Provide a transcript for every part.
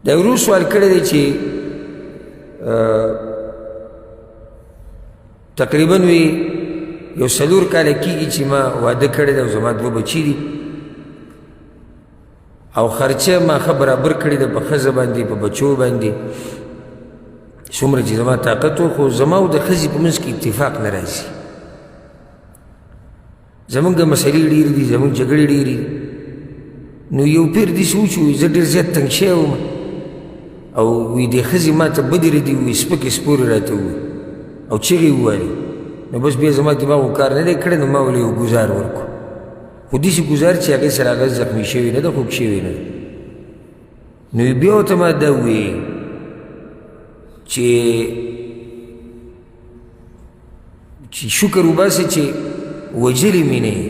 دا ورو سوال کړی دی چې تقریبا وی یو 4 کاله کېږي چې ما واده کړی دی او زما 2 بچي دي او خرچه ما ښه برابر کړې ده په ښځه باندې په بچو باندې څومره چې زما طاقت و خو زما او د ښځې په منځ کې اتفاق نه راځي زمونږ مسلې ډېرې دي زمونږ جګړې ډېرې دي نو یو پیر داسې و چې وایي زه ډېر زیات تنګ شوی وم او وی دې ښځې ما ته بدې ردې ووایي سپکې سپورې راته ووایي او چغې ووالې نو بس بیا زما دماغ کار نه دی کړی نو ما ولې یو ګزار ورکړو خو داسې ګزار چې هغې سره هغه زخمي شوې نه ده خوږ شوې نه ده نو بیا ورته ما دا ووایي چې شکر وباسې چې وجلې مې نه یې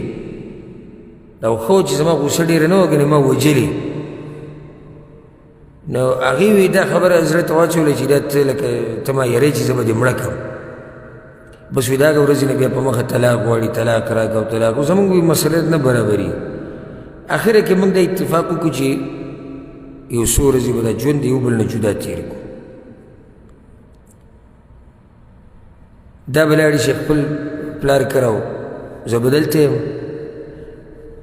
او ښه چې زما غوسه ډېره نه وه ګنې ما وجلې نو هغې وی دا خبره زړه ته واچوله چې دا ته لکه ته ما یری چې زه به دې مړه کړم بس وی دا هغه ورځې نه بیا په مخه طلاق غواړي طلاق راکړه او طلاق خو زمونږ وی مسله نه برابري اخره کې موږ دا اتفاق وکړو چې یو څو ورځې به دا ژوند یو بل نه جدا تېر کړو دا به لاړې چې خپل پلار کراو زه به دلته یم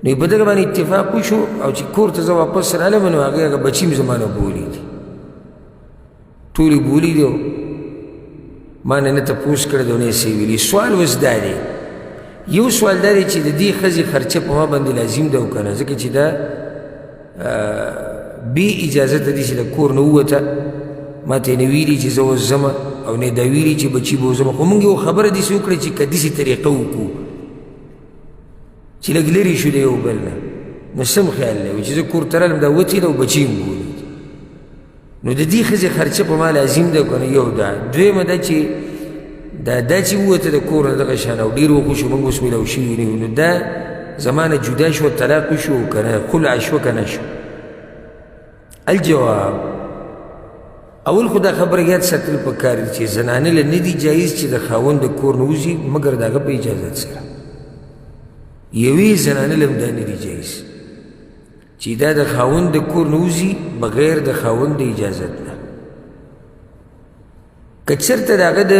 نو په دغه باندې اتفاق وشو او چې کور ته زه واپس رالم نو هغه بچي مې زما نه بولي دي ټولې بولي دي ما نه تپوس کړی دی او نه یې څه ویلي سوال اوس دا دی یو سوال دا دی چې د دې ښځې خرچه په ما باندې لازم ده او که نه ځکه چې دا بې اجازته دي چې د کور نه ووته ما ته یې نه ویلي چې زه اوس ځمه او نه یې دا ویلي چې بچي به وځمه خو مونږ یو خبره داسې وکړه چې که داسې طریقه وکړو چې لږ لرې شو د یو بل نه نو سم خیال دی چې زه کور ته رالم دا وتې ده او بچي هم بولي نو د دې ښځې خرچه په ما لازم ده که نه یو دا دویمه ده چې دا چې ووته د کور نه دغه شان او ډېر وخت وشو موږ اوس میلاو شوي نه یو نو دا زما نه جدا شوه طلاق وشو که نه خلع شوه که نه شو الجواب اول خو دا خبره یاد ساتل پکار دي چې زنانه له نه دي جایز چې د خاوند د کور نه وځي مګر د هغه په اجازت سره یوې زنانه له هم دا نه دي جایز چې دا د خاوند د کور نه وځي بغیر د خاوند د اجازت نه که چېرته د هغه د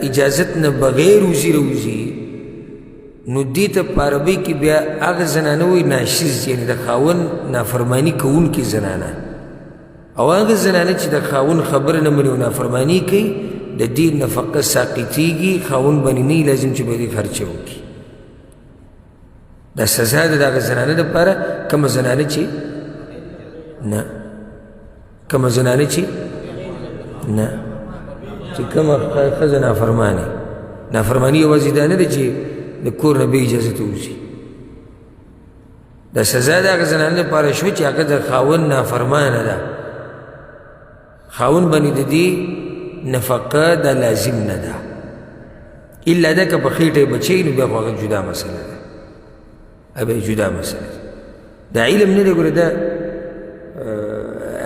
اجازت نه بغیر وځي راوځي نو دې ته په عربۍ کې بیا هغه زنانه وایي ناشز یعنې د خاوند نافرماني کوونکې زنانه او هغه زنانه چې د خاوند خبره نه مني او نافرماني کوي د دې نفقه ساقطېږي خاوند باندې نه لازم چې به دې خرچه وکړي دا سزا ده د هغه زنانه دپاره کومه زنانه چې نه کومه زنانه چې نه چې کومه ښځه نافرماني یوازې دا نه ده چې د کور نه بې اجازته وځي دا سزا د هغه زنانه دپاره شوه چې هغه د خاوند نافرمانه ده خاوند باندې د دې نفقه دا لازم نه ده الا ده که په خېټه یې بچی نو بیا خو هغه جدا مسله ده هغه جدا مسله ده دا علم نه دی ګوره دا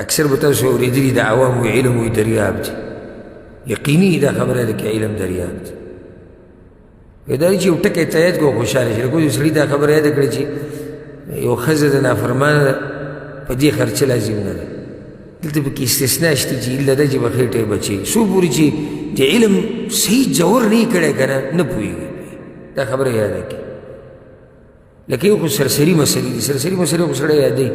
اکثر به تاسو اورېدلي د عوامو علم وي دریاب دی یقیني دا خبره ده که علم دریاب دی دا دی چې یو ټکی ته یاد کړو خوشحاله شي لکه سړي دا خبره یاده کړې چې یو ښځه د نافرمانه ده په دې خرچه لازم نه ده دلته پکې استثنا شته چې الا ده چې په خېټه یې بچي څو پورې چې د علم صحیح جوور نه یې کړی که نه پوهېږي دا خبره یاده کړي لکه یو خو سرسري مسلې دي سرسري مسلې خو سړی یادوي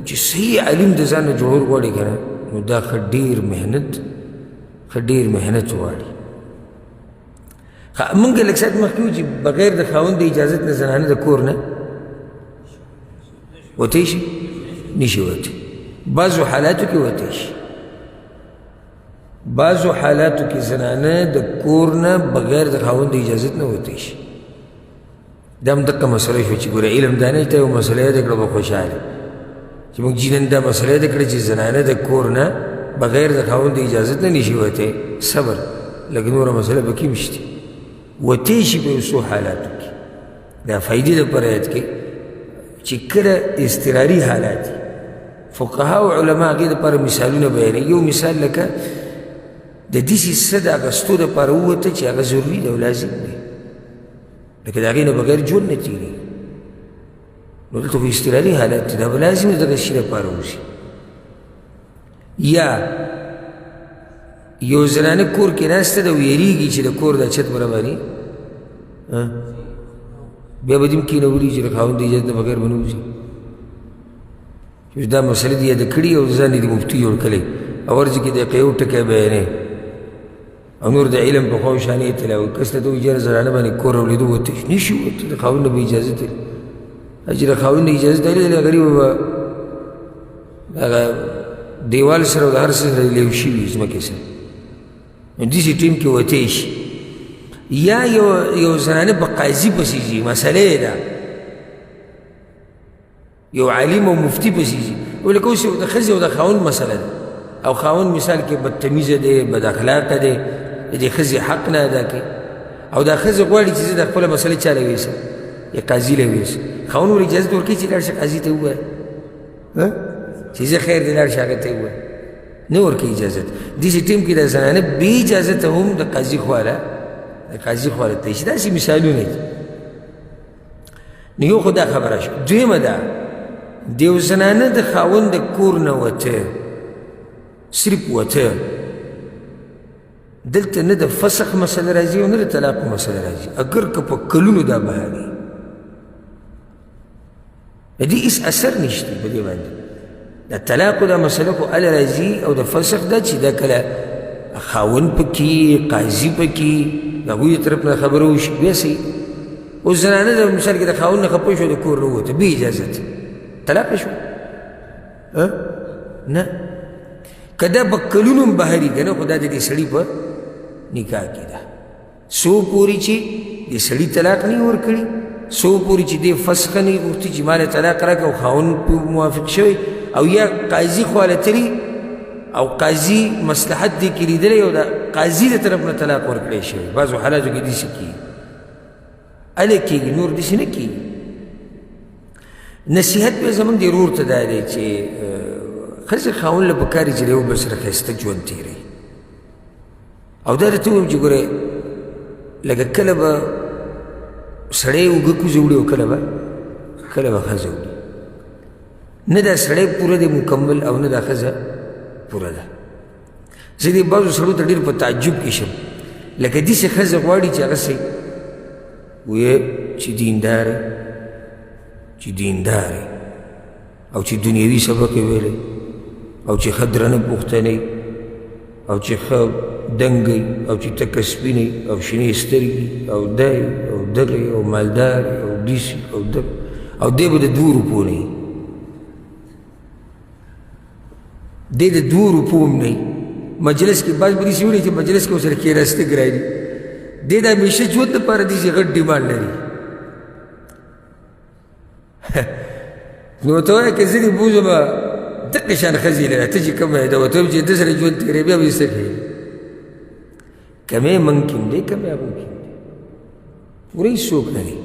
چې صحیح علم د ځان نه جوړول غواړي که نه نو دا ښه ډېر محنت غواړي مونږ لږ ساعت مخکې وو چې بغیر د خاوند د اجازت نه زنانه د کور نه وتی شي نشي وتی بعضو حالاتو کې وتی شي بعضو حالاتو کې زنانه د کور نه بغیر د خاوند د اجازت نه وتی شي دا هم دقه مسله شوه چې ګوره علم دا نه ته یو مسله یاده کړه به خوشحاله چې موږ جینن دا مسله یاده کړه چې زنانه د کور نه بغیر د خاوند د اجازت نه نشي وتی صبر لکه نوره مسله پکې هم شته وتی شي په یو څو حالاتو کې دا فایدې دپاره یاد کړئ چې کله اضطراري حالات دي فقها او علما هغې دپاره مثالونه بیانوي یو مثال لکه د داسې څه د اخیستو دپاره ووته چې هغه ضروري ده او لازم دی لکه د هغې نه بغیر ژوند نه تېرېږي نو دلته خو اضطراري حالات دي دا به لازم دغه شي دپاره وشي یا یو زنانه کور کې ناسته ده او یریږي چې د کور دا چت به راباندې بیا به دې هم کېنولي چې د خاوند د اجازت نه بغیر به نه وځي چې دا مسله دې یاده کړي او ځان یې د مفتي جوړ کړی او ورځې کې د یو ټکی بیانې او نور د علم په خوا شانې تلاوي کس ته ته وایي یاره زنانه باندې کور راوړېدو وتې نه شي وتی د خاوند نه به اجازت لري چې د خاوند نه اجازت لري غریب به هغه دیوال سره او د هر څه سره لیو شوي ځمکې سره نو داسې ټیم کې وتی شي یا یو زنانه په قاضي پسې ځي مسله یې ده یو عالم او مفتي پسې ځي ولکه اوس د ښځې او د خاوند مسله ده او خاوند مثال کې بدتمیزه دی بد اخلاقه دی د دې ښځې حق نه ادا کوي او دا ښځه غواړي چې زه د خپله مسله چا له ویسم یا قاضي له ویسم خاوند ور اجازت ورکوي چې لاړ شه قاضي ته ووایه چې زه خیر دی لاړ شه هغه ته ووایه نه ورکوي اجازت داسې ټیم کې د زنانه بې اجازته هم د قاضي خواله ته شي داسې مثالونه دي نو یو خو دا خبره شو دویمه ده د یو زنانه د خاوند د کور نه وته صرف وته دلته نه د فسخ مسله راځي او نه د طلاق مسله راځي اگر که په کلونو دا بهاري د دې هېڅ اثر نشته په دې باندې د طلاقو دا مسله خو هله راځي او د فسخ دا چې دا کله خاوند پکې قاضي پکې د هغوی د طرف نه خبره وشي بیا صحیح اوس زنانه د مثال کې د خاوند نه خفه شو د کور نه ووته بې اجازت طلاق شو نه که دا به کلونو هم بهري که نه خو دا د دې سړي په نکاح کې ده څو پورې چې د سړي طلاق نه ورکړي څو پورې چې دې فسخ نه غوښتي چې ما له طلاق راکړه او خاوند پې موافق شوی او یا قاضي خواله تلي او قاضي مصلحت دې کې لیدلی او د قاضي د طرف نه طلاق ورکړی شوی بعضو حالاتو کې داسې کېږي هلې کېږي نور داسې نه کېږي نصیحت به زموږ د ورور ته دا دی چې ښځې خاوند له پکار چې د یو بل سره ښایسته ژوند تېروي او دا درته ووایم چې ګوره لکه کله به سړی اوږه کوزه وړي او کله به ښځه وړي نه دا سړی پوره دی مکمل او نه دا ښځه پوره ده زه دې بعضو سړو ته ډېر په تعجب کې شم لکه داسې ښځه غواړي چې هغه صحیح ویې چې دیندار او چې دنیوي سبق یې ویلی او چې ښه درنه پوښتنې او چې ښه دنګی او چې تکه سپینې او شنې سترګې او دی او دغې او مالدار او دیسي او دغه او دی به د 2 روپو نه وي دی د 2 روپو هم نه وي مجلس کې بعض به داسې وړي چې مجلس کې ورسره کېناسته ګراني دی د همیشه ژوند دپاره داسې غټ ډیمانډ لري نو ورته وایه که زه دې بوځم دقې شان ښځې لره ته چې کومه یې ده ورته وایم چې ده سره ژوند تېروې بیا به یې څه کوې کمی ممکن دی کمی ممکن دی پوره هېڅوک نه دی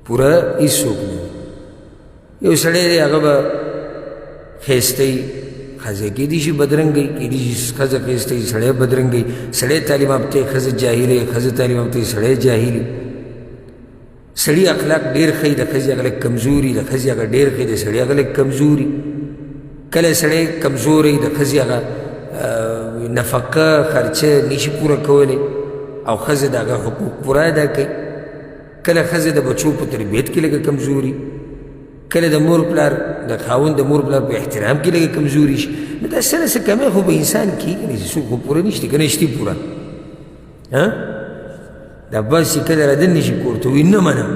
پوره هېڅوک نه دی یو سړی دی هغه به ښایسته وي ښځه کېدای شي بدرنګه وي کېدای شي ښځه ښایسته وي سړی بدرنګه وي سړی تعلیم یافته وي ښځه جاهله وي ښځه تعلیم یافته وي سړی جاهل وي سړي اخلاق ډېر ښه د ښځې هغه لږ کمزوري د ښځې هغه ډېر ښه د سړي هغه لږ کمزوري کله سړی کمزوری د ښځې هغه نفقه خرچه نشي پوره کولی او ښځه د هغه حقوق پوره ادا کوي کله ښځه د بچو په تربیت کې لږه کمزوري کله د مور پلار د خاوند د مور پلار په احترام کې لږه کمزوري شي نو دا څه نه څه کمی خو به انسان کېږي نه چې څوک خو پوره نشته که نه شتي پوره دا بس چې کله ردن نشي کور ته وایي نه منم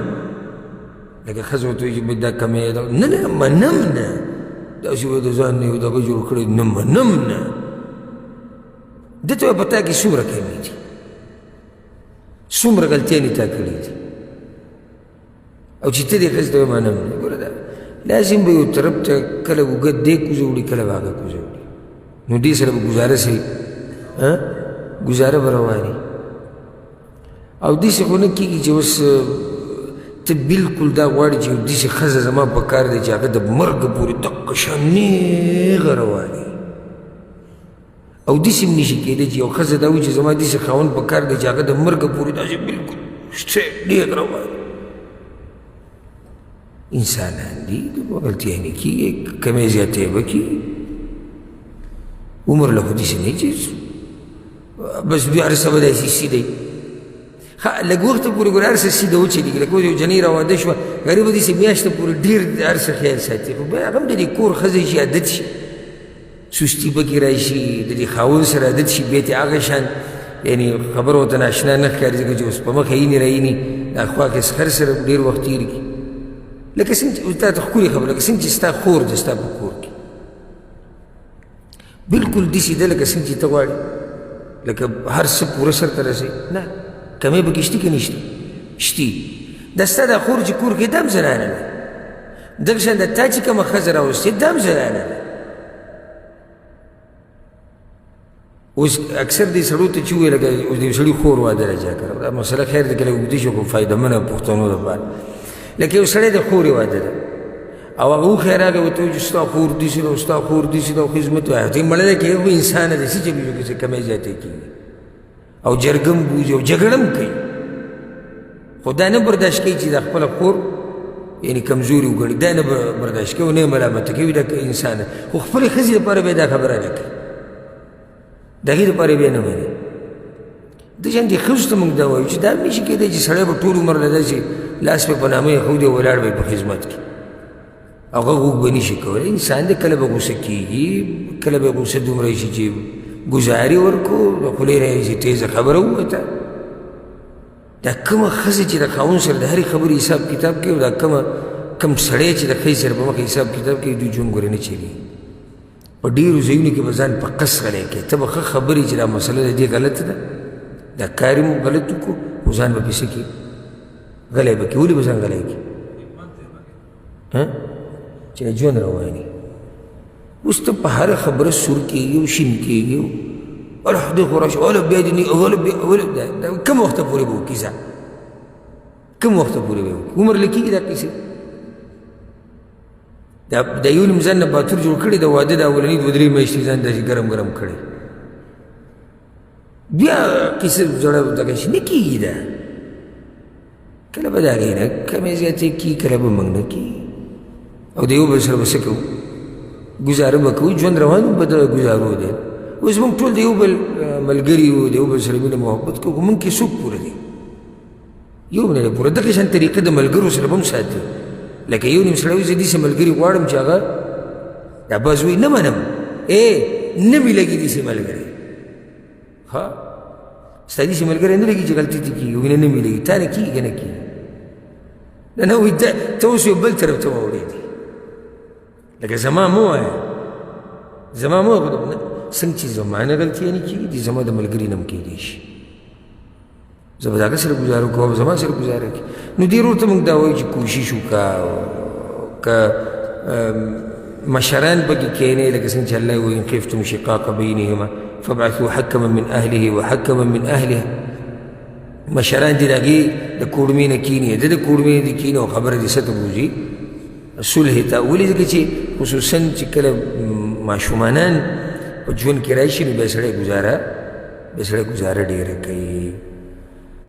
لکه ښځه ورته وایي چې دا کمی نه نه منم نه داسې به د ځان نه یو دغه جوړ کړی نه منم نه ده ته به په تا کې څومره کمی دي څومره غلطیانې تا کړي دي او چې ته دې ښځې ته وایي منم نه ګوره دا لازم به یو طرف ته کله اوږه دې کوزه وړي کله به هغه کوزه وړي نو دې سره به ګزاره صحیح ګزاره به رواني او داسې خو نه کېږي چې اوس ته بلکل دا غواړي چې داسې ښځه زما په کار دی چې هغه د مرګه پورې دقه شان نیغه رواني او داسې هم نشي کېدی چې یو ښځه دا وایي چې زما داسې خاوند په کار دی چې هغه د مرګه پورې داسې بلکل سټریټ نیغ رواني انسانان دي غلطیانې کېږي کمی زیاتې به کېږي عمر له خو داسې نه چې بس بیا هر څه به داسې سیده وي لږ وخته پورې ګوره هر څه سیده وچلېږي لکه اوس یو جنۍ راواده شوه غریب به داسې میاشته پورې ډېر هر څه خیال ساتي خو بیا هغه هم د دې کور ښځه شي عادت شي سستي پکې راشي د دې خاوند سره عادت شي بیا ترې هغه شان یعنې خبره ورته ناشنا نه ښکاري ځکه چې اوس په مخه یینې راینې دا خوا کې خر سره ډېر وخت تېر کړي لکه څنګه چې تا ته ښکلې خبره لکه څنګه چې ستا خور ده ستا په کور کې بلکل داسې ده لکه څنګه چې ته غواړې لکه هر څه پوره سرته رسوي نه کمی پکې شته که نشته شتي دا ستا دا خور چې کور کې دا هم زنانه ده دغه شان د تا چې کومه ښځه راوستې دا هم زنانه ده اوس اکثر دې سړو ته چې وویل لکه اوس د یو سړي خور واده راجا کړه دا مسله خیر ده که لږ اوږده شو خو فایدهمنه پښتنو دپاره لکه یو سړی د خورې واده ده او هغه وخی راغی ورته وایي چې ستا خور داسې ده او ستا خور داسې ده او خدمت وایي هغې مړه ده که یو انسانه دی څه چلېږي که څه کمی زیاتی کېږي او جرګم بوځي او جګړه هم کوي خو دا نه برداشت کوي چې دا خپله خور یعنې کمزوري وګڼي دا نه برداشت کوي او نه یې ملامته کوي دا انسان ده خو خپلې ښځې دپاره بیا دا خبره نه کوي د هغې دپاره بیا نه مني د شان دې ښځو ته موږ دا وایو چې دا هم نشي کېدی چې سړی به ټول عمر له داسې لاس پې په نامه ایښودی او ولاړ به یې په خدمت کې هغه غوږ به نشي کولی انسان دی کله به غوسه کېږي کله به غوسه دومره شي چې ګزاري ورکړو د خولې نه یې تیزه خبره ووته دا کومه ښځه چې د خاوند سره د هرې خبرې حساب کتاب کوي او دا کوم سړی چې د ښځې سره په مخه حساب کتاب کوي دوی ژوند ګورې نه چلېږي په ډېرو ځایونو کې به ځان په قص غلی کوي ته به ښه خبرې چې دا مسله د دې غلطه ده دا کار یې مو غلط وکړو خو ځان به پسې کړي غلی به کړي ولې به ځان غلی کړي چې ژوند رواني اوس ته په هره خبره سور کېږي او شین کېږي او خدای خو راشي اوله بیا دې دا کوم وخته پورې به وکړي ځه کوم وخته پورې به وکړي عمر لیکېږي دا کیسې دا یو نیم ځان نه باتور جوړ کړی د واده د اولني دوه درې میاشتې ځان داسې ګرم ګرم کړی بیا کیسه زړه دغه شي نه کېږي دا کله به د هغې نه کمې زیاتې کېږي کله به موږ نه کېږي او د یو بل سره به څه کوو ګزاره به کوو ژوند روان به د ګزارو دی اوس موږ ټول د یو بل ملګري یو د یو بل سره مینه محبت کوو خو موږ کې څوک پوره دی یو نه دی پوره دغه شان طریقه د ملګرو سره به هم ساتي لکه یو نیم سړی وایي زه داسې ملګري غواړم چې هغه دا بس وایي نه منم نه مې لګي داسې ملګری ها ستا داسې ملګری نه لګي چې غلطي دې کېږي وایي نه مې لګي تا نه کېږي که نه کېږي نه وایي ته اوس یو بل طرف ته واوړېدې لکه زما مه وایه زما مه څنګه چې زما نه غلطي نه کېږي دې زما د ملګري نه هم کېدی شي زه به د هغه سره ګزاره کوم زما سره ګزاره کړي نو دې ورته موږ دا وایو چې کوشش وکړه که مشران پکې کښېنئ لکه څنګه چې الله وایي ان خفتم شقاق بینهما فابعثوا حکما من اهله وحکما من اهلها مشران دې د هغې د کوړمې نه کښېني د د کوړمې نه دې کښېني او خبره دې څه ته بوځي صلح ته ولې ځکه چې خصوصا چې کله ماشومانان په ژوند کې راشي نو بیا سړی ګزاره ډېره کوي